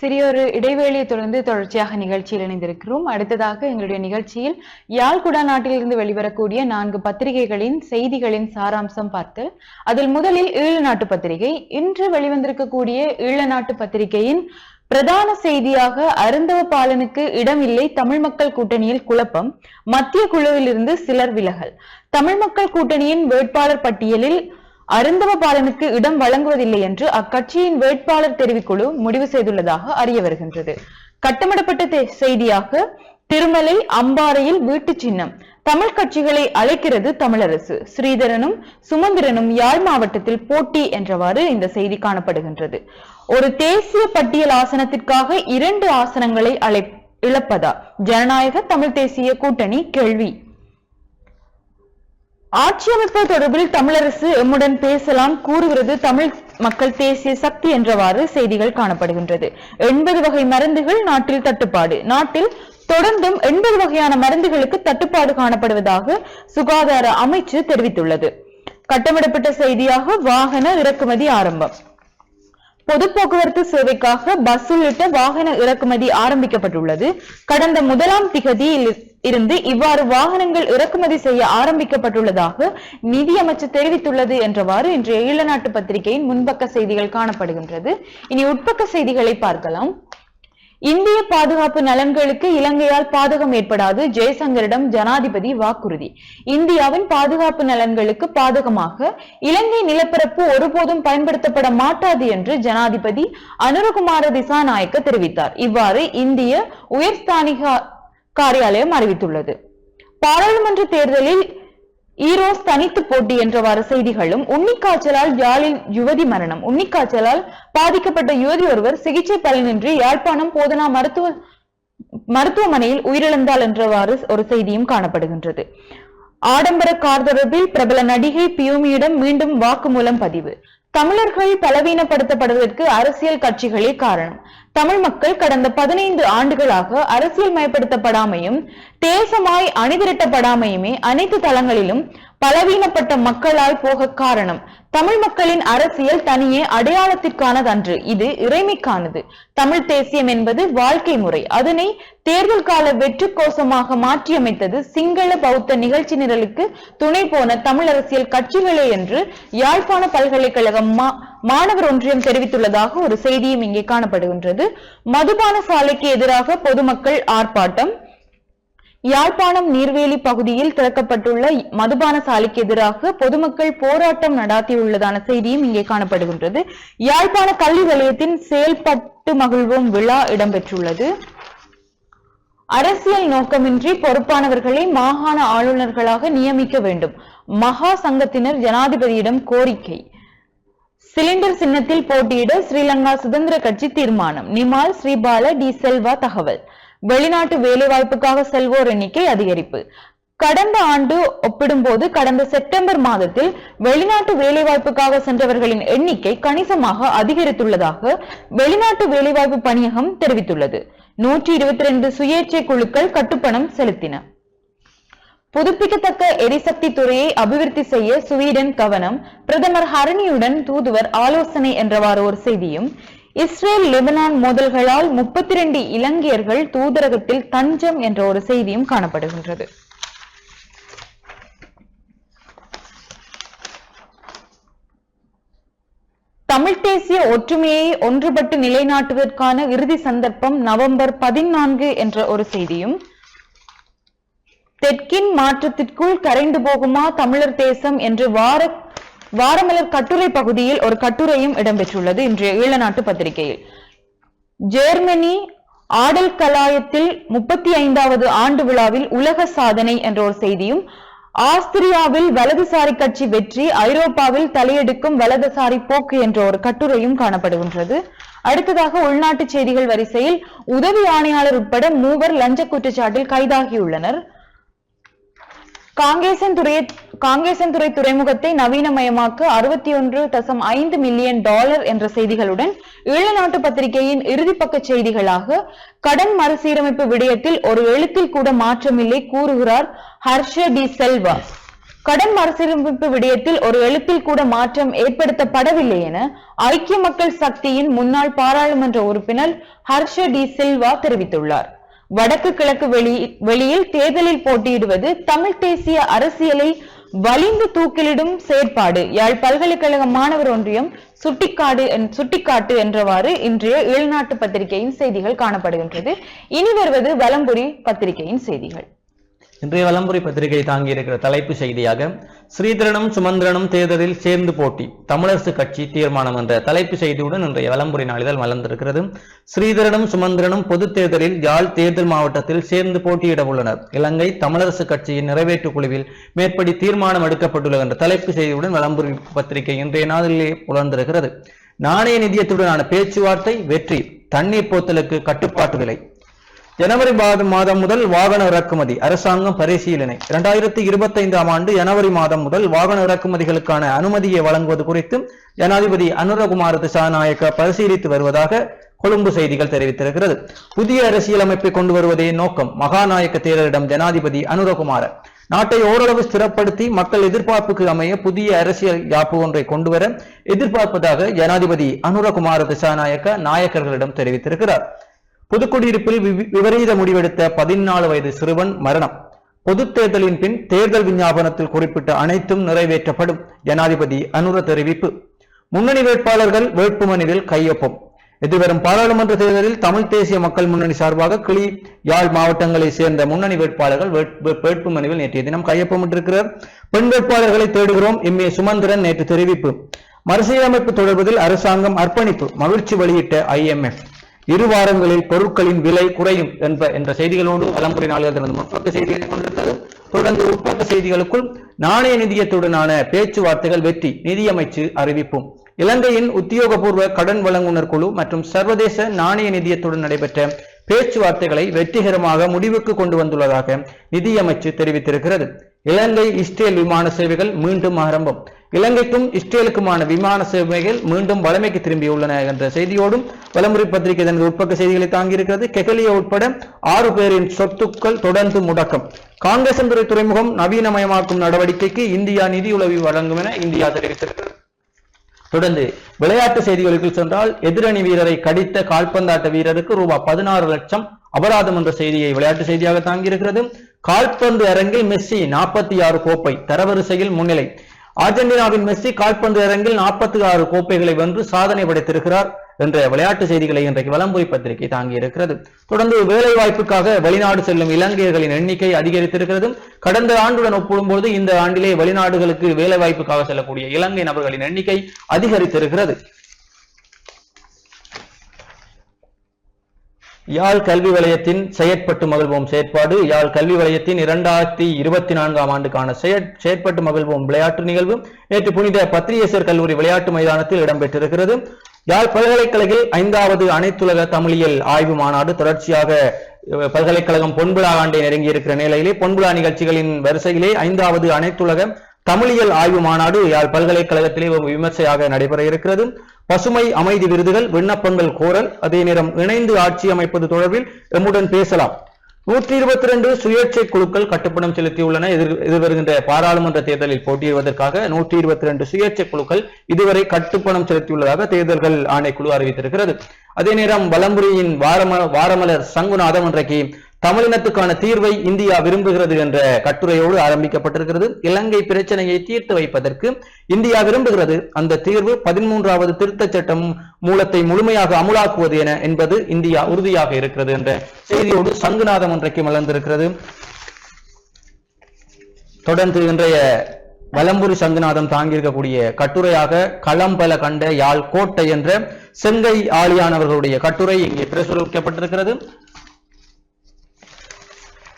சிறிய ஒரு இடைவேளையை தொடர்ந்து தொடர்ச்சியாக நிகழ்ச்சியில் இணைந்திருக்கிறோம். அடுத்ததாக எங்களுடைய நிகழ்ச்சியில் யாழ்குடா நாட்டிலிருந்து வெளிவரக்கூடிய 4 பத்திரிகைகளின் செய்திகளின் சாராம்சம் பார்த்து அதில் முதலில் ஈழநாட்டு பத்திரிகை. இன்று வெளிவந்திருக்கக்கூடிய ஈழநாட்டு பத்திரிகையின் பிரதான செய்தியாக அருந்தவ பாலனுக்கு இடமில்லை, தமிழ் மக்கள் கூட்டணியில் குழப்பம், மத்திய குழுவில் இருந்து சிலர் விலகல். தமிழ் மக்கள் கூட்டணியின் வேட்பாளர் பட்டியலில் அருந்தவ பாலனுக்கு இடம் வழங்குவதில்லை என்று அக்கட்சியின் வேட்பாளர் தெரிவுக்குழு முடிவு செய்துள்ளதாக அறிய வருகின்றது. கட்டமிடப்பட்ட செய்தியாக திருமலை அம்பாறையில் வீட்டு சின்னம், தமிழ் கட்சிகளை அழைக்கிறது தமிழரசு, ஸ்ரீதரனும் சுமந்திரனும் யாழ் மாவட்டத்தில் போட்டி என்றவாறு இந்த செய்தி காணப்படுகின்றது. ஒரு தேசிய பட்டியல் ஆசனத்திற்காக 2 ஆசனங்களை இழப்பதா ஜனநாயக தமிழ் தேசிய கூட்டணி கேள்வி. ஆட்சி அமைப்பு தொடர்பில் தமிழரசு எம்முடன் பேசலாம் கூறுகிறது தமிழ் மக்கள் தேசிய சக்தி என்றவாறு செய்திகள் காணப்படுகின்றது. 80 வகை மருந்துகள் நாட்டில் தட்டுப்பாடு. நாட்டில் தொடர்ந்தும் 80 வகையான மருந்துகளுக்கு தட்டுப்பாடு காணப்படுவதாக சுகாதார அமைச்சு தெரிவித்துள்ளது. கட்டமிடப்பட்ட செய்தியாக வாகன இறக்குமதி ஆரம்பம். பொது போக்குவரத்து சேவைக்காக பஸ் உள்ளிட்ட வாகன இறக்குமதி ஆரம்பிக்கப்பட்டுள்ளது. கடந்த 1ஆம் திகதியில் இருந்து இவ்வாறு வாகனங்கள் இறக்குமதி செய்ய ஆரம்பிக்கப்பட்டுள்ளதாக நிதியமைச்சர் தெரிவித்துள்ளது என்றவாறு இன்றைய ஈழநாட்டு பத்திரிகையின் முன்பக்க செய்திகள் காணப்படுகின்றது. இனி உட்பக்க செய்திகளை பார்க்கலாம். இந்திய பாதுகாப்பு நலன்களுக்கு இலங்கையால் பாதகம் ஏற்படாது, ஜெயசங்கரிடம் ஜனாதிபதி வாக்குறுதி. இந்தியாவின் பாதுகாப்பு நலன்களுக்கு பாதகமாக இலங்கை நிலப்பரப்பு ஒருபோதும் பயன்படுத்தப்பட மாட்டாது என்று ஜனாதிபதி அனுரகுமார திசாநாயக்க தெரிவித்தார். இவ்வாறு இந்திய உயர்ஸ்தானிக காரியாலயம் அறிவித்துள்ளது. பாராளுமன்ற தேர்தலில் ஈரோஸ் தனித்து போட்டி என்றவாறு செய்திகளும். உன்னிக்காய்ச்சலால் யாழில் யுவதி மரணம். உன்னிக்காய்ச்சலால் பாதிக்கப்பட்ட யுவதி ஒருவர் சிகிச்சை பலனின்றி யாழ்ப்பாணம் போதனா மருத்துவமனையில் உயிரிழந்தாள் என்றவாறு ஒரு செய்தியும் காணப்படுகின்றது. ஆடம்பர கார் தொடர்பில் பிரபல நடிகை பியூமியிடம் மீண்டும் வாக்குமூலம் பதிவு. தமிழர்கள் பலவீனப்படுத்தப்படுவதற்கு அரசியல் கட்சிகளே காரணம். தமிழ் மக்கள் கடந்த 15 ஆண்டுகளாக அரசியல் மயப்படுத்தப்படாமையும் தேசமாய் அணிதிரட்டப்படாமையுமே அனைத்து தளங்களிலும் பலவீனப்பட்ட மக்களாய் போக காரணம். தமிழ் மக்களின் அரசியல் தனியே அடையாளத்திற்கானதன்று, இது இறைமைக்கானது. தமிழ் தேசியம் என்பது வாழ்க்கை முறை. அதனை தேர்தல் கால வெற்றி கோஷமாக மாற்றியமைத்தது சிங்கள பௌத்த நிகழ்ச்சி நிரலுக்கு துணை போன தமிழ் அரசியல் கட்சிகளே என்று யாழ்ப்பாண பல்கலைக்கழக மாணவர் ஒன்றியம் தெரிவித்துள்ளதாக ஒரு செய்தியும் இங்கே காணப்படுகின்றது. மதுபான சாலைக்கு எதிராக பொதுமக்கள் ஆர்ப்பாட்டம். யாழ்ப்பாணம் நீர்வேலி பகுதியில் திறக்கப்பட்டுள்ள மதுபான சாலைக்கு எதிராக பொதுமக்கள் போராட்டம் நடாத்தியுள்ளதான செய்தியும் இங்கே காணப்படுகின்றது. யாழ்ப்பாண கல்வி வலயத்தின் செயல்பட்டு மகிழ்வோம் விழா இடம்பெற்றுள்ளது. அரசியல் நோக்கமின்றி பொறுப்பானவர்களை மாகாண ஆளுநர்களாக நியமிக்க வேண்டும், மகா சங்கத்தினர் ஜனாதிபதியிடம் கோரிக்கை. சிலிண்டர் சின்னத்தில் போட்டியிட ஸ்ரீலங்கா சுதந்திர கட்சி தீர்மானம். நிமால் ஸ்ரீபால டி செல்வா தகவல். வெளிநாட்டு வேலைவாய்ப்புக்காக செல்வோர் எண்ணிக்கை அதிகரிப்பு. கடந்த ஆண்டு ஒப்பிடும்போது கடந்த செப்டம்பர் மாதத்தில் வெளிநாட்டு வேலைவாய்ப்புக்காக சென்றவர்களின் எண்ணிக்கை கணிசமாக அதிகரித்துள்ளதாக வெளிநாட்டு வேலைவாய்ப்பு பணியகம் தெரிவித்துள்ளது. 122 சுயேட்சை குழுக்கள் கட்டுப்பணம் செலுத்தின. புதுப்பிக்கத்தக்க எரிசக்தி துறையை அபிவிருத்தி செய்ய ஸ்வீடன் கவனம். பிரதமர் ஹரணியுடன் தூதுவர் ஆலோசனை என்றவாறு ஒரு செய்தியும். இஸ்ரேல் லெபனான் மோதல்களால் 32 இலங்கையர்கள் தூதரகத்தில் தஞ்சம் என்ற ஒரு செய்தியும் காணப்படுகின்றது. தமிழ் தேசிய ஒற்றுமையை ஒன்றுபட்டு நிலைநாட்டுவதற்கான இறுதி சந்தர்ப்பம் நவம்பர் 14 என்ற ஒரு செய்தியும். தெற்கின் மாற்றத்திற்குள் கரைந்து போகுமா தமிழர் தேசம் என்று வாரமலர் கட்டுரை பகுதியில் ஒரு கட்டுரையும் இடம்பெற்றுள்ளது இன்றைய ஈழநாட்டு பத்திரிகையில். ஜெர்மனி ஆடல் கலாயத்தில் 35வது ஆண்டு விழாவில் உலக சாதனை என்ற ஒரு செய்தியும். ஆஸ்திரியாவில் வலதுசாரி கட்சி வெற்றி, ஐரோப்பாவில் தலையெடுக்கும் வலதுசாரி போக்கு என்ற ஒரு கட்டுரையும் காணப்படுகின்றது. அடுத்ததாக உள்நாட்டு செய்திகள் வரிசையில் உதவி ஆணையாளர் உட்பட 3 லஞ்ச குற்றச்சாட்டில் கைதாகியுள்ளனர். காங்கேசன்துறை துறைமுகத்தை நவீனமயமாக்க $61.5 மில்லியன் என்ற செய்திகளுடன் ஈழநாட்டு பத்திரிகையின் இறுதிப்பக்க செய்திகளாக கடன் மறுசீரமைப்பு விடயத்தில் ஒரு எழுத்தில் கூட மாற்றமில்லை கூறுகிறார் ஹர்ஷ டி செல்வா. கடன் மறுசீரமைப்பு விடயத்தில் ஒரு எழுத்தில் கூட மாற்றம் ஏற்படுத்தப்படவில்லை என ஐக்கிய மக்கள் சக்தியின் முன்னாள் பாராளுமன்ற உறுப்பினர் ஹர்ஷ டி சில்வா தெரிவித்துள்ளார். வடக்கு கிழக்கு வெளியில் தேர்தலில் போட்டியிடுவது தமிழ் தேசிய அரசியலை வலிந்து தூக்கிலிடும் செயற்பாடு. யாழ் பல்கலைக்கழக மாணவர் ஒன்றியம் சுட்டிக்காட்டு என்றவாறு இன்றைய ஈழநாட்டு பத்திரிகையின் செய்திகள் காணப்படுகின்றது. இனி வருவது வலம்புரி பத்திரிகையின் செய்திகள். இன்றைய வலம்புரி பத்திரிகை தாங்கி இருக்கிற தலைப்பு செய்தியாக ஸ்ரீதரனும் சுமந்திரனும் தேர்தலில் சேர்ந்து போட்டி, தமிழரசு கட்சி தீர்மானம் என்ற தலைப்பு செய்தியுடன் இன்றைய வலம்புரி நாளிதழ் மலர்ந்திருக்கிறது. ஸ்ரீதரனும் சுமந்திரனும் பொது தேர்தலில் யாழ் தேர்தல் மாவட்டத்தில் சேர்ந்து போட்டியிட உள்ளனர். இலங்கை தமிழரசு கட்சியின் நிறைவேற்று குழுவில் மேற்படி தீர்மானம் எடுக்கப்பட்டுள்ளது என்ற தலைப்பு செய்தியுடன் வலம்புரி பத்திரிகை இன்றைய நாளிலே புலர்ந்திருக்கிறது. நாணய நிதியத்துடனான பேச்சுவார்த்தை வெற்றி, தண்ணீர் போத்தலுக்கு கட்டுப்பாட்டு விலை. ஜனவரி மாதம் முதல் வாகன இறக்குமதி அரசாங்கம் பரிசீலனை. 2025ஆம் ஆண்டு ஜனவரி மாதம் முதல் வாகன இறக்குமதிகளுக்கான அனுமதியை வழங்குவது குறித்து ஜனாதிபதி அனுரகுமார திசாநாயக்க பரிசீலித்து வருவதாக கொழும்பு செய்திகள் தெரிவித்திருக்கிறது. புதிய அரசியலமைப்பை கொண்டு வருவதே நோக்கம், மகாநாயக்க தேரரிடம் ஜனாதிபதி அனுரகுமார. நாட்டை ஓரளவு ஸ்திரப்படுத்தி மக்கள் எதிர்பார்ப்புக்கு அமைய புதிய அரசியல் யாப்பு ஒன்றை கொண்டுவர எதிர்பார்ப்பதாக ஜனாதிபதி அனுரகுமார திசாநாயக்க நாயக்கர்களிடம் தெரிவித்திருக்கிறார். புதுக்குடியிருப்பில் விபரீத முடிவெடுத்த 14 வயது சிறுவன் மரணம். பொது தேர்தலின் பின் தேர்தல் விஞ்ஞாபனத்தில் குறிப்பிட்ட அனைத்தும் நிறைவேற்றப்படும், ஜனாதிபதி அனுர தெரிவிப்பு. முன்னணி வேட்பாளர்கள் வேட்புமனுவில் கையொப்பம். எதிர்வரும் பாராளுமன்ற தேர்தலில் தமிழ் தேசிய மக்கள் முன்னணி சார்பாக கிளி, யாழ் மாவட்டங்களை சேர்ந்த முன்னணி வேட்பாளர்கள் வேட்புமனுவில் நேற்றைய தினம் கையொப்பமிட்டிருக்கிறார். பெண் வேட்பாளர்களை தேடுகிறோம், எம்ஏ சுமந்திரன் நேற்று தெரிவிப்பு. மறுசீரமைப்பு தொடர்வதில் அரசாங்கம் அர்ப்பணிப்பு, மகிழ்ச்சி வெளியிட்ட IMF. 2 வாரங்களில் பொருட்களின் விலை குறையும் என்ற செய்திகளோடு வலம்புரி நாளிதழ் தனது முற்பக்க செய்திகளை கொண்டிருக்கிறது. தொடர்ந்து உட்பக்க செய்திகளுக்குள் நாணய நிதியத்துடனான பேச்சுவார்த்தைகள் வெற்றி, நிதியமைச்சு அறிவிப்பும். இலங்கையின் உத்தியோகபூர்வ கடன் வழங்குனர் குழு மற்றும் சர்வதேச நாணய நிதியத்துடன் நடைபெற்ற பேச்சுவார்த்தைகளை வெற்றிகரமாக முடிவுக்கு கொண்டு வந்துள்ளதாக நிதியமைச்சு தெரிவித்திருக்கிறது. இலங்கை இஸ்ரேல் விமான சேவைகள் மீண்டும் ஆரம்பம். இலங்கைக்கும் இஸ்ரேலுக்குமான விமான சேவைகள் மீண்டும் வளமைக்கு திரும்பியுள்ளன என்ற செய்தியோடும் வலம்புரி பத்திரிகை தனது உட்பக்க செய்திகளை தாங்கியிருக்கிறது. கெகலியா உட்பட 6 பேரின் சொத்துக்கள் தொடர்ந்து முடக்கம். காங்கிரஸ் துறைமுகம் நவீனமயமாக்கும் நடவடிக்கைக்கு இந்தியா நிதியுதவி வழங்கும் என இந்தியா தெரிவித்திருக்கிறது. தொடர்ந்து விளையாட்டு செய்திகளுக்கு சென்றால், எதிரணி வீரரை கடித்த கால்பந்தாட்ட வீரருக்கு ரூபாய் 16 லட்சம் அபராதம் என்ற செய்தியை விளையாட்டு செய்தியாக தாங்கியிருக்கிறது. கால்பந்து அரங்கில் மெஸ்ஸி 46 கோப்பை, தரவரிசையில் முன்னிலை. அர்ஜென்டினாவின் மெஸ்ஸி கால்பந்து அரங்கில் 46 கோப்பைகளை வென்று சாதனை படைத்திருக்கிறார் என்ற விளையாட்டு செய்திகளை இன்றைக்கு வலம்புரி பத்திரிகை தாங்கியிருக்கிறது. தொடர்ந்து வேலை வாய்ப்புக்காக வெளிநாடு செல்லும் இலங்கையர்களின் எண்ணிக்கை அதிகரித்திருக்கிறது. கடந்த ஆண்டுடன் ஒப்பிடும்போது இந்த ஆண்டிலே வெளிநாடுகளுக்கு வேலை வாய்ப்புக்காக செல்லக்கூடிய இலங்கை நபர்களின் எண்ணிக்கை அதிகரித்திருக்கிறது. யாழ் கல்வி வலயத்தின் செயற்பட்டு மகிழ்வோம் செயற்பாடு. யாழ் கல்வி வலயத்தின் 2024ஆம் ஆண்டுக்கான செயற்பட்டு மகிழ்வோம் விளையாட்டு நிகழ்வு நேற்று புனித பத்ரியேசர் கல்லூரி விளையாட்டு மைதானத்தில் இடம்பெற்றிருக்கிறது. யாழ் பல்கலைக்கழகில் 5வது அனைத்துலக தமிழியல் ஆய்வு மாநாடு தொடர்ச்சியாக பல்கலைக்கழகம் பொன்விழா ஆண்டை நெருங்கி இருக்கிற நிலையிலே பொன்விழா நிகழ்ச்சிகளின் வரிசையிலே 5வது அனைத்துலக தமிழியல் ஆய்வு மாநாடு யாழ் பல்கலைக்கழகத்திலே விமர்சையாக நடைபெற இருக்கிறது. பசுமை அமைதி விருதுகள், விண்ணப்பங்கள் கோரல், அதே நேரம் இணைந்து ஆட்சி அமைப்பது தொடர்பில் எம்முடன் பேசலாம். 122 சுயேட்சை குழுக்கள் கட்டுப்பணம் செலுத்தியுள்ளன. எதிர்வருகின்ற பாராளுமன்ற தேர்தலில் போட்டியிடுவதற்காக 122 சுயேட்சை குழுக்கள் இதுவரை கட்டுப்பணம் செலுத்தியுள்ளதாக தேர்தல்கள் ஆணைக்குழு அறிவித்திருக்கிறது. அதே நேரம் வலம்புரியின் வாரமலர் சங்குநாதம் இன்றைக்கு தமிழினத்துக்கான தீர்வை இந்தியா விரும்புகிறது என்ற கட்டுரையோடு ஆரம்பிக்கப்பட்டிருக்கிறது. இலங்கை பிரச்சனையை தீர்த்து வைப்பதற்கு இந்தியா விரும்புகிறது. அந்த தீர்வு 13வது திருத்தச் சட்டம் மூலத்தை முழுமையாக அமுலாக்குவது என்பது இந்தியா உறுதியாக இருக்கிறது என்ற செய்தியோடு சங்குநாதம் இன்றைக்கு மலர்ந்திருக்கிறது. தொடர்ந்து இன்றைய வலம்புரி சங்குநாதம் தாங்கியிருக்கக்கூடிய கட்டுரையாக களம்பல கண்ட யாழ் கோட்டை என்ற செங்கை ஆளியானவர்களுடைய கட்டுரை இங்கே பிரசுரிக்கப்பட்டிருக்கிறது.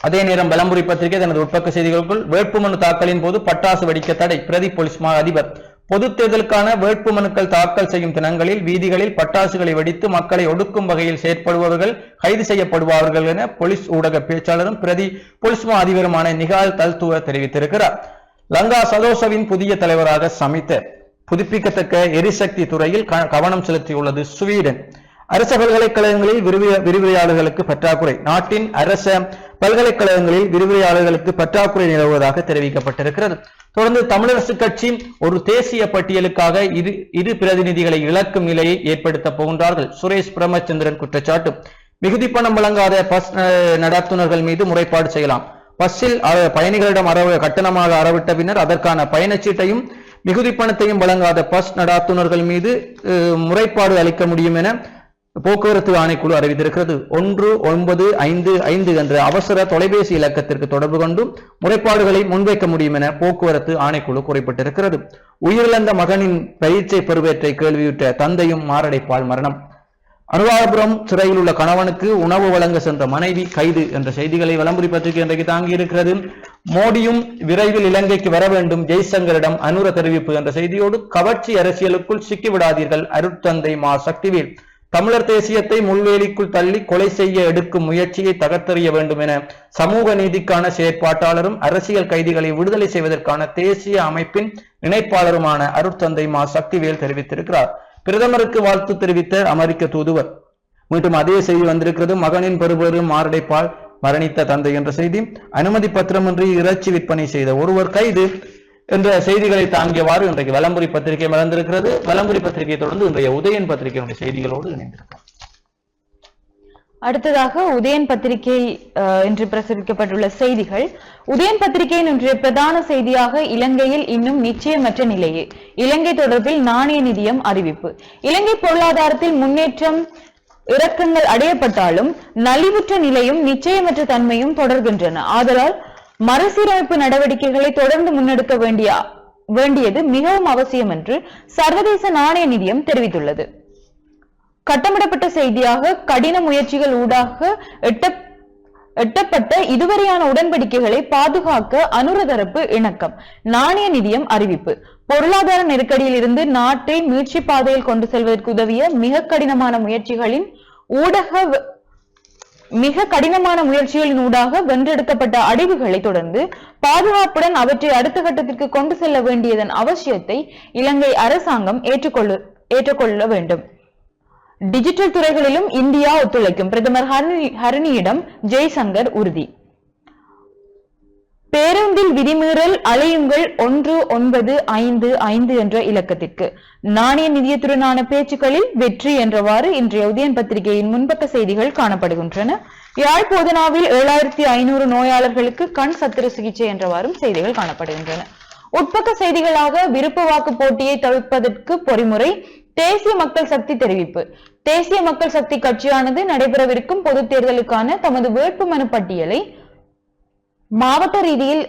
அதே நேரம் வலம்புரி பத்திரிகை தனது உட்பக்க செய்திகளுக்குள் வேட்புமனு தாக்கலின் போது பட்டாசு வெடிக்க தடை, பிரதி போலீஸ் மா அதிபர். பொது தேர்தலுக்கான வேட்புமனுக்கள் தாக்கல் செய்யும் தினங்களில் வீதிகளில் பட்டாசுகளை வெடித்து மக்களை ஒடுக்கும் வகையில் செயற்படுபவர்கள் கைது செய்யப்படுவார்கள் என போலீஸ் ஊடக பேச்சாளரும் பிரதி போலீஸ் மா அதிபருமான நிகால் தல்துவ தெரிவித்திருக்கிறார். லங்கா சதோசவின் புதிய தலைவராக சமித்த. புதுப்பிக்கத்தக்க எரிசக்தி துறையில் கவனம் செலுத்தியுள்ளது ஸ்வீடன். அரச பல்கலைக்கழகங்களில் விரிவுரையாளர்களுக்கு பற்றாக்குறை. நாட்டின் அரச பல்கலைக்கழகங்களில் விரிவுரையாளர்களுக்கு பற்றாக்குறை நிலவுவதாக தெரிவிக்கப்பட்டிருக்கிறது. தொடர்ந்து தமிழரசு கட்சி ஒரு தேசிய பட்டியலுக்காக இரு பிரதிநிதிகளை இழக்கும் நிலையை ஏற்படுத்த போகின்றார்கள். சுரேஷ் பிரமச்சந்திரன் குற்றச்சாட்டு. மிகுதி பணம் வழங்காத பஸ் நடத்துனர்கள் மீது முறைப்பாடு செய்யலாம். பஸ்ஸில் பயணிகளிடம் கட்டணமாக அறவிட்ட பின்னர் அதற்கான பயணச்சீட்டையும் மிகுதி பணத்தையும் வழங்காத பஸ் நடாத்துனர்கள் மீது முறைப்பாடு அளிக்க முடியும் என போக்குவரத்து ஆணைக்குழு அறிவித்திருக்கிறது. 1955 என்ற அவசர தொலைபேசி இலக்கத்திற்கு தொடர்பு கொண்டு முறைப்பாடுகளை முன்வைக்க முடியும் என போக்குவரத்து ஆணைக்குழு குறிப்பிட்டிருக்கிறது. உயிரிழந்த மகனின் பரீட்சை பருவேற்றை கேள்வியுற்ற தந்தையும் மாரடைப்பால் மரணம். அனுராதபுரம் சிறையில் உள்ள கணவனுக்கு உணவு வழங்க சென்ற மனைவி கைது என்ற செய்திகளை விளம்பரி பத்திரிகை இன்றைக்கு தாங்கி இருக்கிறது. மோடியும் விரைவில் இலங்கைக்கு வர வேண்டும், ஜெய்சங்கரிடம் அனுர தெரிவிப்பு என்ற செய்தியோடு கவர்ச்சி அரசியலுக்குள் சிக்கிவிடாதீர்கள், அருட்தந்தை மா சக்திவேல். தமிழர் தேசியத்தை முள்வேலிக்குள் தள்ளி கொலை செய்ய எடுக்கும் முயற்சியை தகர்த்தெறிய வேண்டும் என சமூக நீதிக்கான செயற்பாட்டாளரும் அரசியல் கைதிகளை விடுதலை செய்வதற்கான தேசிய அமைப்பின் இணைப்பாளருமான அருட்தந்தை மா சக்திவேல் தெரிவித்திருக்கிறார். பிரதமருக்கு வாழ்த்து தெரிவித்த அமெரிக்க தூதுவர். மீண்டும் அதே செய்தி வந்திருக்கிறது. மகனின் பெறுபேறு மாரடைப்பால் மரணித்த தந்தை என்ற செய்தி. அனுமதி பத்திரமின்றி இறைச்சி விற்பனை செய்த ஒருவர் கைது என்ற செய்திகளை தாங்கியவாறு இன்றைக்கு விளம்பரி பத்திரிகை மலர்ந்திருக்கிறது. விளம்பரி பத்திரிகையை தொடர்ந்து இன்றைய உதயன் பத்திரிகையுடைய செய்திகளோடு இணைந்திருக்கிறோம். அடுத்ததாக உதயன் பத்திரிகை இன்று பிரசுரிக்கப்பட்டுள்ள செய்திகள். உதயன் பத்திரிகையின் இன்றைய பிரதான செய்தியாக இலங்கையில் இன்னும் நிச்சயமற்ற நிலையே, இலங்கை தொடர்பில் நாணய நிதியம் அறிவிப்பு. இலங்கை பொருளாதாரத்தில் முன்னேற்றம் இறக்கங்கள் அடையப்பட்டாலும் நலிவுற்ற நிலையும் நிச்சயமற்ற தன்மையும் தொடர்கின்றன. ஆதலால் மறுசீரமைப்பு நடவடிக்கைகளை தொடர்ந்து முன்னெடுக்க வேண்டியது மிகவும் அவசியம் என்று சர்வதேச நாணய நிதியம் தெரிவித்துள்ளது. கட்டமிடப்பட்ட செய்தியாக கடின முயற்சிகள் ஊடாக எட்டப்பட்ட இதுவரையான உடன்படிக்கைகளை பாதுகாக்க அனுர தரப்பு இணக்கம். நாணய நிதியம் அறிவிப்பு. பொருளாதார நெருக்கடியில் இருந்து நாட்டை மீட்சி பாதையில் கொண்டு செல்வதற்கு உதவிய மிக கடினமான முயற்சிகளின் ஊடாக வென்றெடுக்கப்பட்ட அடைவுகளை தொடர்ந்து பாதுகாப்புடன் அவற்றை அடுத்த கட்டத்திற்கு கொண்டு செல்ல வேண்டியதன் அவசியத்தை இலங்கை அரசாங்கம் ஏற்றுக்கொள்ள வேண்டும். டிஜிட்டல் துறைகளிலும் இந்தியா ஒத்துழைக்கும், பிரதமர் ஹரணியிடம் ஜெய்சங்கர் உறுதி. பேருந்தில் விதிமீறல் அலையுங்கள் 1955 என்ற இலக்கத்திற்கு. நாணய நிதியத்துடனான பேச்சுக்களில் வெற்றி என்றவாறு இன்றைய உதயன் பத்திரிகையின் முன்பக்க செய்திகள் காணப்படுகின்றன. யாழ் போதனாவில் 7500 நோயாளர்களுக்கு கண் சத்திர சிகிச்சை என்றவாறும் செய்திகள் காணப்படுகின்றன. உட்பக்க செய்திகளாக விருப்ப வாக்கு போட்டியை தவிர்ப்பதற்கு பொறிமுறை. தேசிய மக்கள் சக்தி தெரிவிப்பு. தேசிய மக்கள் சக்தி கட்சியானது நடைபெறவிருக்கும் பொது தேர்தலுக்கான தமது வேட்புமனு பட்டியலை மாவட்ட ரீதியில்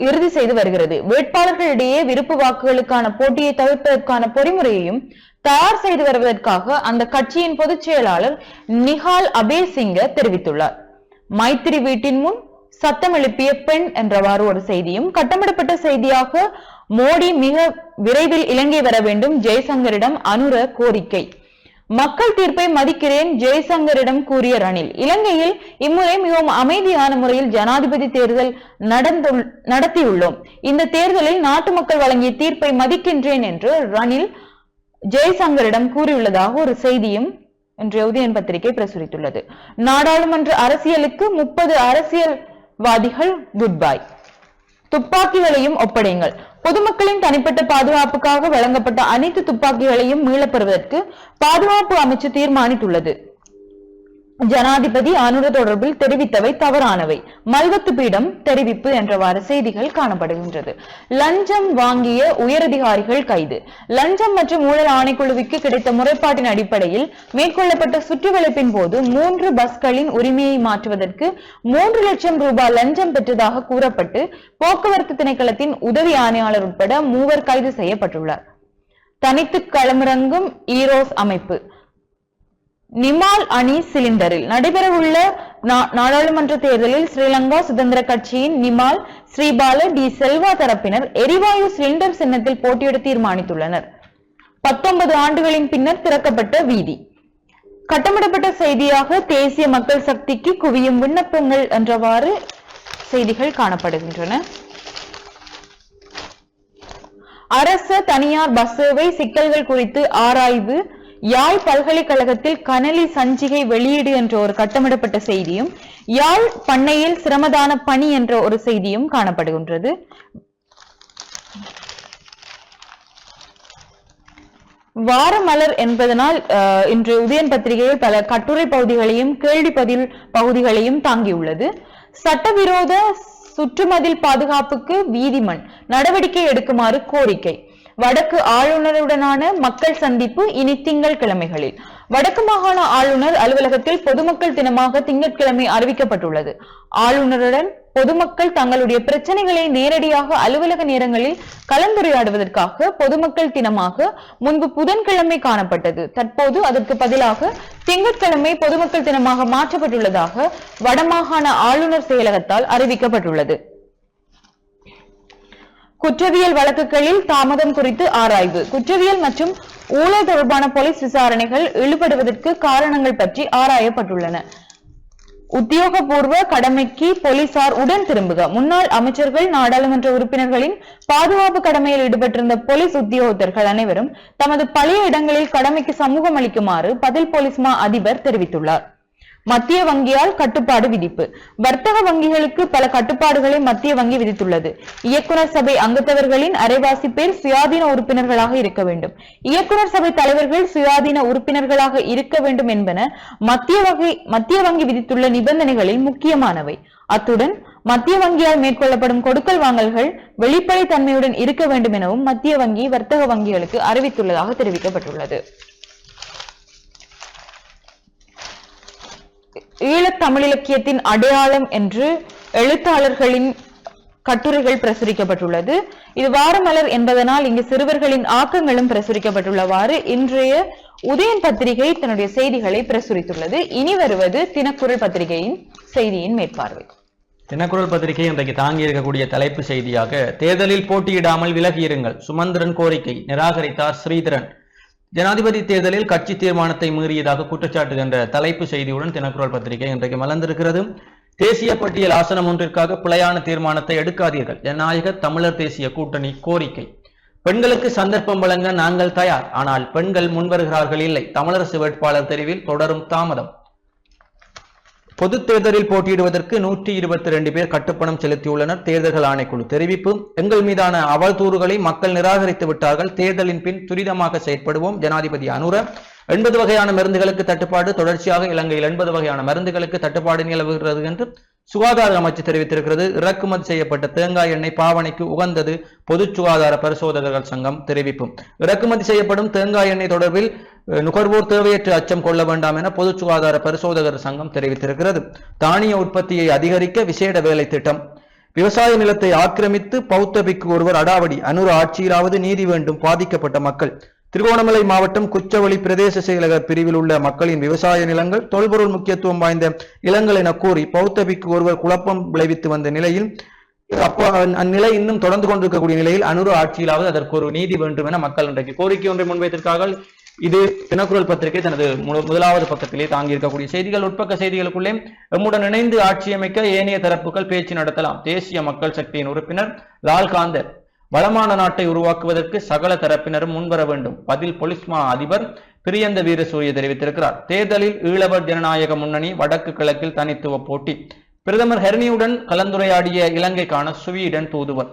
இறுதி செய்து வருகிறது. வேட்பாளர்களிடையே விருப்ப வாக்குகளுக்கான போட்டியை தவிர்ப்பதற்கான பொறிமுறையையும் தயார் செய்து வருவதற்காக அந்த கட்சியின் பொதுச் செயலாளர் நிஹால் அபேசிங்க தெரிவித்துள்ளார். மைத்திரி வீட்டின் முன் சத்தம் எழுப்பிய பெண் என்றவாறு ஒரு செய்தியும் கட்டமிடப்பட்ட செய்தியாக மோடி மிக விரைவில் இலங்கை வர வேண்டும், ஜெய்சங்கரிடம் அனுர கோரிக்கை. மக்கள் தீர்ப்பை மதிக்கிறேன், ஜெய்சங்கரிடம் கூறிய ரணில். இலங்கையில் இம்முறை மிகவும் அமைதியான முறையில் ஜனாதிபதி தேர்தல் நடத்தியுள்ளோம். இந்த தேர்தலில் நாட்டு மக்கள் வழங்கிய தீர்ப்பை மதிக்கின்றேன் என்று ரணில் ஜெய்சங்கரிடம் கூறியுள்ளதாக ஒரு செய்தியும் இன்றைய உதயன் பத்திரிகை பிரசுரித்துள்ளது. நாடாளுமன்ற அரசியலுக்கு 30 அரசியல்வாதிகள் குட் பை. துப்பாக்கிகளையும் ஒப்படைங்கள். பொதுமக்களின் தனிப்பட்ட பாதுகாப்புக்காக வழங்கப்பட்ட அனைத்து துப்பாக்கிகளையும் மீளப்பெறுவதற்கு பாதுகாப்பு அமைச்சு தீர்மானித்துள்ளது. ஜனாதிபதி அனுர தொடர்பில் தெரிவித்தவை தவறானவை. மல்வத்து பீடம் தெரிவிப்பு என்றவாறு செய்திகள் காணப்படுகின்றது. லஞ்சம் வாங்கிய உயரதிகாரிகள் கைது. லஞ்சம் மற்றும் ஊழல் ஆணைக்குழுவுக்கு கிடைத்த முறைப்பாட்டின் அடிப்படையில் மேற்கொள்ளப்பட்ட சுற்றுவளைப்பின் போது 3 பஸ்களின் உரிமையை மாற்றுவதற்கு 3 லட்சம் ரூபாய் லஞ்சம் பெற்றதாக கூறப்பட்டு போக்குவரத்து திணைக்களத்தின் உதவி ஆணையாளர் உட்பட 3 கைது செய்யப்பட்டுள்ளார். தனித்து களமிறங்கும் ஈரோஸ் அமைப்பு. நிமால் அணி சிலிண்டரில். நடைபெறவுள்ள நாடாளுமன்ற தேர்தலில் ஸ்ரீலங்கா சுதந்திர கட்சியின் நிமால், ஸ்ரீபால, டி செல்வா தரப்பினர் எரிவாயு சிலிண்டர் சின்னத்தில் போட்டியிட தீர்மானித்துள்ளனர். 19 ஆண்டுகளின் பின்னர் திறக்கப்பட்ட வீதி. கட்டமிடப்பட்ட செய்தியாக தேசிய மக்கள் சக்திக்கு குவியும் விண்ணப்பங்கள் என்றவாறு செய்திகள் காணப்படுகின்றன. அரச தனியார் பஸ் சேவை சிக்கல்கள் குறித்து ஆராய்வு. யாழ் பல்கலைக்கழகத்தில் கனலி சஞ்சிகை வெளியீடு என்ற ஒரு கட்டமிடப்பட்ட செய்தியும் யாழ் பண்ணையில் சிரமதான பணி என்ற ஒரு செய்தியும் காணப்படுகின்றது. வாரமலர் என்பதனால் இன்று உதயன் பத்திரிகையில் பல கட்டுரை பகுதிகளையும் கேள்வி பதில் பகுதிகளையும் தாங்கியுள்ளது. சட்டவிரோத சுற்றுமதில் பாதுகாப்புக்கு வீதிமன் நடவடிக்கை எடுக்குமாறு கோரிக்கை. வடக்கு ஆளுநருடனான மக்கள் சந்திப்பு இனி திங்கட்கிழமைகளில். வடக்கு மாகாண ஆளுநர் அலுவலகத்தில் பொதுமக்கள் தினமாக திங்கட்கிழமை அறிவிக்கப்பட்டுள்ளது. ஆளுநருடன் பொதுமக்கள் தங்களுடைய பிரச்சனைகளை நேரடியாக அலுவலக நேரங்களில் கலந்துரையாடுவதற்காக பொதுமக்கள் தினமாக முன்பு புதன்கிழமை காணப்பட்டது. தற்போது அதற்கு பதிலாக திங்கட்கிழமை பொதுமக்கள் தினமாக மாற்றப்பட்டுள்ளதாக வடமாகாண ஆளுநர் செயலகத்தால் அறிவிக்கப்பட்டுள்ளது. குற்றவியல் வழக்குகளில் தாமதம் குறித்து ஆராய்வு. குற்றவியல் மற்றும் ஊழல் தொடர்பான போலீஸ் விசாரணைகள் இழுபடுவதற்கு காரணங்கள் பற்றி ஆராயப்பட்டுள்ளன. உத்தியோகபூர்வ கடமைக்கு போலீசார் உடன் திரும்புக. முன்னாள் அமைச்சர்கள், நாடாளுமன்ற உறுப்பினர்களின் பாதுகாப்பு கடமையில் ஈடுபட்டிருந்த போலீஸ் உத்தியோகத்தர்கள் அனைவரும் தமது பழைய இடங்களில் கடமைக்கு சமூகம் அளிக்குமாறு பதில் போலீஸ் மா அதிபர் தெரிவித்துள்ளார். மத்திய வங்கியால் கட்டுப்பாடு விதிப்பு. வர்த்தக வங்கிகளுக்கு பல கட்டுப்பாடுகளை மத்திய வங்கி விதித்துள்ளது. இயக்குனர் சபை அங்கத்தவர்களின் அரைவாசி பேர் சுயாதீன உறுப்பினர்களாக இருக்க வேண்டும். இயக்குனர் சபை தலைவர்கள் சுயாதீன உறுப்பினர்களாக இருக்க வேண்டும் என்பன மத்திய வங்கி விதித்துள்ள நிபந்தனைகளில் முக்கியமானவை. அத்துடன் மத்திய வங்கியால் மேற்கொள்ளப்படும் கொடுக்கல் வாங்கல்கள் வெளிப்படை தன்மையுடன் இருக்க வேண்டும் எனவும் மத்திய வங்கி வர்த்தக வங்கிகளுக்கு அறிவித்துள்ளதாக தெரிவிக்கப்பட்டுள்ளது. ஈழத் தமிழிலக்கியத்தின் அடையாளம் என்று எழுத்தாளர்களின் கட்டுரைகள் பிரசுரிக்கப்பட்டுள்ளது. இது வாரமலர் என்பதனால் இங்கு சிறுவர்களின் ஆக்கங்களும் பிரசுரிக்கப்பட்டுள்ளவாறு இன்றைய உதயன் பத்திரிகை தன்னுடைய செய்திகளை பிரசுரித்துள்ளது. இனி வருவது தினக்குரல் பத்திரிகையின் செய்தியின் மேற்பார்வை. தினக்குரல் பத்திரிகை இன்றைக்கு தாங்கி இருக்கக்கூடிய தலைப்பு செய்தியாக தேர்தலில் போட்டியிடாமல் விலகியிருங்கள், சுமந்திரன் கோரிக்கை, நிராகரித்தார் ஸ்ரீதரன். ஜனாதிபதி தேர்தலில் கட்சி தீர்மானத்தை மீறியதாக குற்றச்சாட்டு என்ற தலைப்பு செய்தியுடன் தினக்குரல் பத்திரிகை இன்றைக்கு மலர்ந்திருக்கிறது. தேசிய பட்டியல் ஆசனம் ஒன்றிற்காக பிழையான தீர்மானத்தை எடுக்காதீர்கள், ஜனநாயக தமிழர் தேசிய கூட்டணி கோரிக்கை. பெண்களுக்கு சந்தர்ப்பம் வழங்க நாங்கள் தயார், ஆனால் பெண்கள் முன்வருகிறார்கள் இல்லை, தமிழரசு வேட்பாளர் தெரிவில் தொடரும் தாமதம். பொது தேர்தலில் போட்டியிடுவதற்கு 122 பேர் கட்டுப்பணம் செலுத்தியுள்ளனர், தேர்தல்கள் ஆணைக்குழு தெரிவிப்பு. எங்கள் மீதான அவதூறுகளை மக்கள் நிராகரித்து விட்டார்கள், தேர்தலின் பின் துரிதமாக செயற்படுவோம், ஜனாதிபதி அனுர. 80 வகையான மருந்துகளுக்கு தட்டுப்பாடு, தொடர்ச்சியாக இலங்கையில் 80 வகையான மருந்துகளுக்கு தட்டுப்பாடு நிலவுகிறது என்று சுகாதார அமைச்சு தெரிவித்திருக்கிறது. இறக்குமதி செய்யப்பட்ட தேங்காய் எண்ணெய் பாவனைக்கு உகந்தது, பொது சுகாதார பரிசோதகர்கள் சங்கம் தெரிவிப்பு. இறக்குமதி செய்யப்படும் தேங்காய் எண்ணெய் தொடர்பில் நுகர்வோர் தேவையற்ற அச்சம் கொள்ள வேண்டாம் என பொது சுகாதார பரிசோதகர் சங்கம் தெரிவித்திருக்கிறது. தானிய உற்பத்தியை அதிகரிக்க விசேட வேலை திட்டம். விவசாய நிலத்தை ஆக்கிரமித்து பௌத்த பிக்கு ஒருவர் அடாவடி, அனுர ஆட்சியிலாவது நீதி வேண்டும், பாதிக்கப்பட்ட மக்கள். திருகோணமலை மாவட்டம் குச்சவெளி பிரதேச செயலகர் பிரிவில் உள்ள மக்களின் விவசாய நிலங்கள் தொல்பொருள் முக்கியத்துவம் வாய்ந்த நிலங்கள் என கூறி பௌத்த பிக்கு ஒருவர் குழப்பம் விளைவித்து வந்த நிலையில் அந்நிலை இன்னும் தொடர்ந்து கொண்டிருக்கக்கூடிய நிலையில் அனுர ஆட்சியிலாவது அதற்கு ஒரு நீதி வேண்டும் என மக்கள் இன்றைக்கு கோரிக்கை ஒன்றை முன்வைத்திருக்கிறார்கள். இது தினக்குரல் பத்திரிகை தனது முதலாவது பக்கத்திலே தாங்கி இருக்கக்கூடிய செய்திகள். உட்பக்க செய்திகளுக்குள்ளே எம்முடன் இணைந்து ஆட்சியமைக்க ஏனைய தரப்புகள் பேச்சு நடத்தலாம், தேசிய மக்கள் சக்தியின் உறுப்பினர் லால்காந்தர். வளமான நாட்டை உருவாக்குவதற்கு சகல தரப்பினரும் முன்வர வேண்டும், பதில் போலீஸ் மா அதிபர் பிரியந்த வீரசூரிய தெரிவித்திருக்கிறார். தேர்தலில் ஈழவர் ஜனநாயக முன்னணி வடக்கு கிழக்கில் தனித்துவ போட்டி. பிரதமர் ஹெர்னியுடன் கலந்துரையாடிய இலங்கைக்கான ஸ்வீடன் தூதுவர்.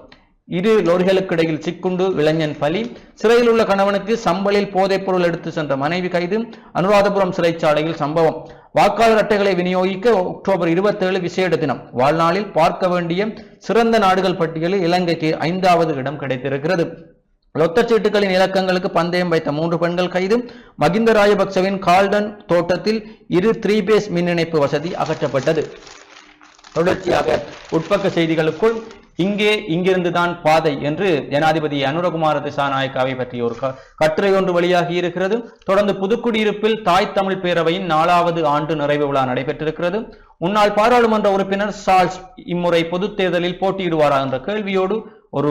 2 லோரிகளுக்கு இடையில் சிக்குண்டு இளைஞன் பலி. சிறையில் உள்ள கணவனுக்கு சம்பளில் போதைப் பொருள் எடுத்து சென்ற மனைவி கைது. அனுராதபுரம் சிறைச்சாலையில் சம்பவம். வாக்காளர் அட்டைகளை விநியோகிக்க அக்டோபர் 27 விசேட தினம். வாழ்நாளில் பார்க்க வேண்டிய சிறந்த நாடுகள் பட்டியலில் இலங்கைக்கு 5வது இடம் கிடைத்திருக்கிறது. லொத்தச்சீட்டுகளின் இலக்கங்களுக்கு பந்தயம் வைத்த 3 பெண்கள் கைது. மகிந்த ராஜபக்சவின் கால்டன் தோட்டத்தில் 2 3-பேஸ் மின் இணைப்பு வசதி அகற்றப்பட்டது. தொடர்ச்சியாக உட்பக்க செய்திகளுக்குள் இங்கிருந்துதான் பாதை என்று ஜனாதிபதி அனுரகுமார திசாநாயக்காவை பற்றிய ஒரு கட்டுரை ஒன்று வெளியாகி இருக்கிறது. தொடர்ந்து புதுக்குடியிருப்பில் தாய் தமிழ் பேரவையின் 4வது ஆண்டு நிறைவு விழா நடைபெற்றிருக்கிறது. முன்னாள் பாராளுமன்ற உறுப்பினர் சார்ல்ஸ் இம்முறை பொது தேர்தலில் போட்டியிடுவாரா என்ற கேள்வியோடு ஒரு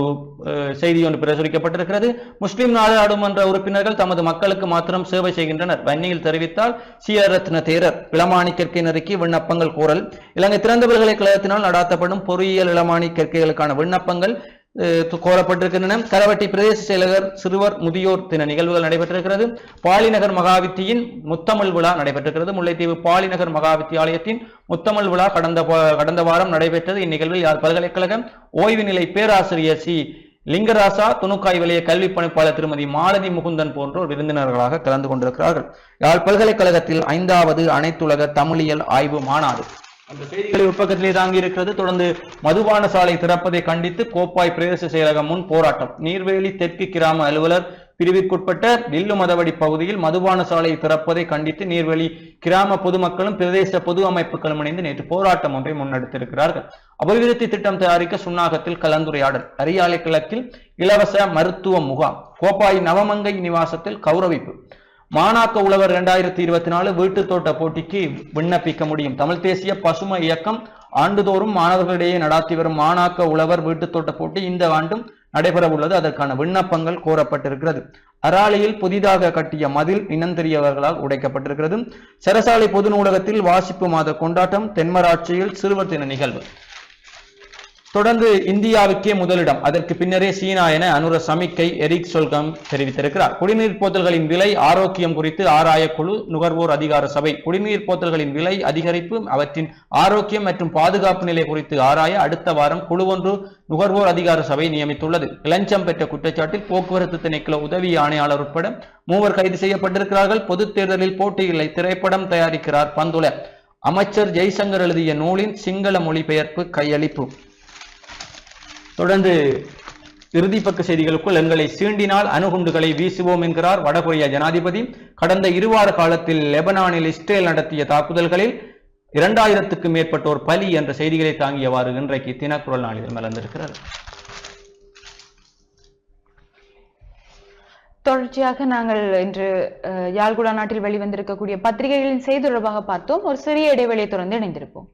செய்தி ஒன்று பிரசுரிக்கப்பட்டிருக்கிறது. முஸ்லிம் நாடாளுமன்ற உறுப்பினர்கள் தமது மக்களுக்கு மாத்திரம் சேவை செய்கின்றனர், வன்னியில் தெரிவித்தால் சியரத்ன தேரர். இளமானி கற்கை நெருக்கி விண்ணப்பங்கள் கோரல். இலங்கை திறந்த பல்கலைக்கழகத்தினால் நடாத்தப்படும் பொறியியல் இளமானி கற்கைகளுக்கான விண்ணப்பங்கள் கோரப்பட்டிருக்கின்றன. கரவட்டி பிரதேச செயலகர் சிறுவர் முதியோர் தின நிகழ்வுகள் நடைபெற்றிருக்கிறது. பாலிநகர் மகாவித்தியின் முத்தமிழ் விழா நடைபெற்றிருக்கிறது. முல்லைத்தீவு பாலிநகர் மகாவித்தியாலயத்தின் முத்தமிழ் விழா கடந்த வாரம் நடைபெற்றது. இந்நிகழ்வில் யாழ் பல்கலைக்கழக ஓய்வு நிலை பேராசிரியர் சி லிங்கராசா, துணுக்காய் வலய கல்வி பணிப்பாளர் திருமதி மாலதி முகுந்தன் போன்றோர் விருந்தினர்களாக கலந்து கொண்டிருக்கிறார்கள். யாழ் பல்கலைக்கழகத்தில் 5வது அனைத்துலக தமிழியல் ஆய்வு மாநாடு அந்த செய்திகளை உட்பக்கத்திலே தாங்கி இருக்கிறது. தொடர்ந்து மதுபான சாலை திறப்பதை கண்டித்து கோப்பாய் பிரதேச செயலகம் முன் போராட்டம். நீர்வேலி தெற்கு கிராம அலுவலர் பிரிவிற்குட்பட்ட வில்லு மதவடி பகுதியில் மதுபான சாலை திறப்பதை கண்டித்து நீர்வேலி கிராம பொதுமக்களும் பிரதேச பொது அமைப்புகளும் இணைந்து நேற்று போராட்டம் ஒன்றை முன்னெடுத்திருக்கிறார்கள். அபிவிருத்தி திட்டம் தயாரிக்க சுன்னாகத்தில் கலந்துரையாடல். அரியாலை கிழக்கில் இலவச மருத்துவ முகாம். கோப்பாய் நவமங்கை நிவாசத்தில் கௌரவிப்பு. மாணாக்க உழவர் 2024 வீட்டு தோட்ட போட்டிக்கு விண்ணப்பிக்க முடியும். தமிழ் தேசிய பசுமை இயக்கம் ஆண்டுதோறும் மாணவர்களிடையே நடாத்தி வரும் மாணாக்க உழவர் வீட்டு தோட்ட போட்டி இந்த ஆண்டும் நடைபெற உள்ளது. அதற்கான விண்ணப்பங்கள் கோரப்பட்டிருக்கிறது. அராலியில் புதிதாக கட்டிய மதில் இனந்தெரியவர்களால் உடைக்கப்பட்டிருக்கிறது. சரசாலை பொது நூலகத்தில் வாசிப்பு மாத கொண்டாட்டம். தென்மராட்சியில் சிறுவர் தின நிகழ்வு. தொடர்ந்து இந்தியாவுக்கே முதலிடம், அதற்கு பின்னரே சீனா என அனுர சமிக்கை எரிக் சொல்கம் தெரிவித்திருக்கிறார். குடிநீர் போத்தல்களின் விலை ஆரோக்கியம் குறித்து ஆராய குழு நுகர்வோர் அதிகார சபை. குடிநீர் போத்தல்களின் விலை அதிகரிப்பு, அவற்றின் ஆரோக்கியம் மற்றும் பாதுகாப்பு நிலை குறித்து ஆராய அடுத்த வாரம் குழு ஒன்று நுகர்வோர் அதிகார சபை நியமித்துள்ளது. இளஞ்சம் பெற்ற குற்றச்சாட்டில் போக்குவரத்து திணைக்கள உதவி ஆணையாளர் உட்பட 3 கைது செய்யப்பட்டிருக்கிறார்கள். பொது தேர்தலில் போட்டியில்லை, திரைப்படம் தயாரிக்கிறார் பந்துல. அமைச்சர் ஜெய்சங்கர் எழுதிய நூலின் சிங்கள மொழிபெயர்ப்பு கையளிப்பு. தொடர்ந்து இறுதி பக்க செய்திகளுக்குள் எங்களை சீண்டினால் அணுகுண்டுகளை வீசுவோம் என்கிறார் வடகொரியா ஜனாதிபதி. கடந்த 2 வார காலத்தில் லெபனானில் இஸ்ரேல் நடத்திய தாக்குதல்களில் 2000க்கும் மேற்பட்டோர் பலி என்ற செய்திகளை தாங்கியவாறு இன்றைக்கு தினக்குரல் நாளிதழ் மலர்ந்திருக்கிறார். தொடர்ச்சியாக நாங்கள் இன்று யாழ்குடா நாட்டில் வெளிவந்திருக்கக்கூடிய பத்திரிகைகளின் செய்தி தொடர்பாக பார்த்தோம். ஒரு சிறிய இடைவெளியை தொடர்ந்து இணைந்திருப்போம்.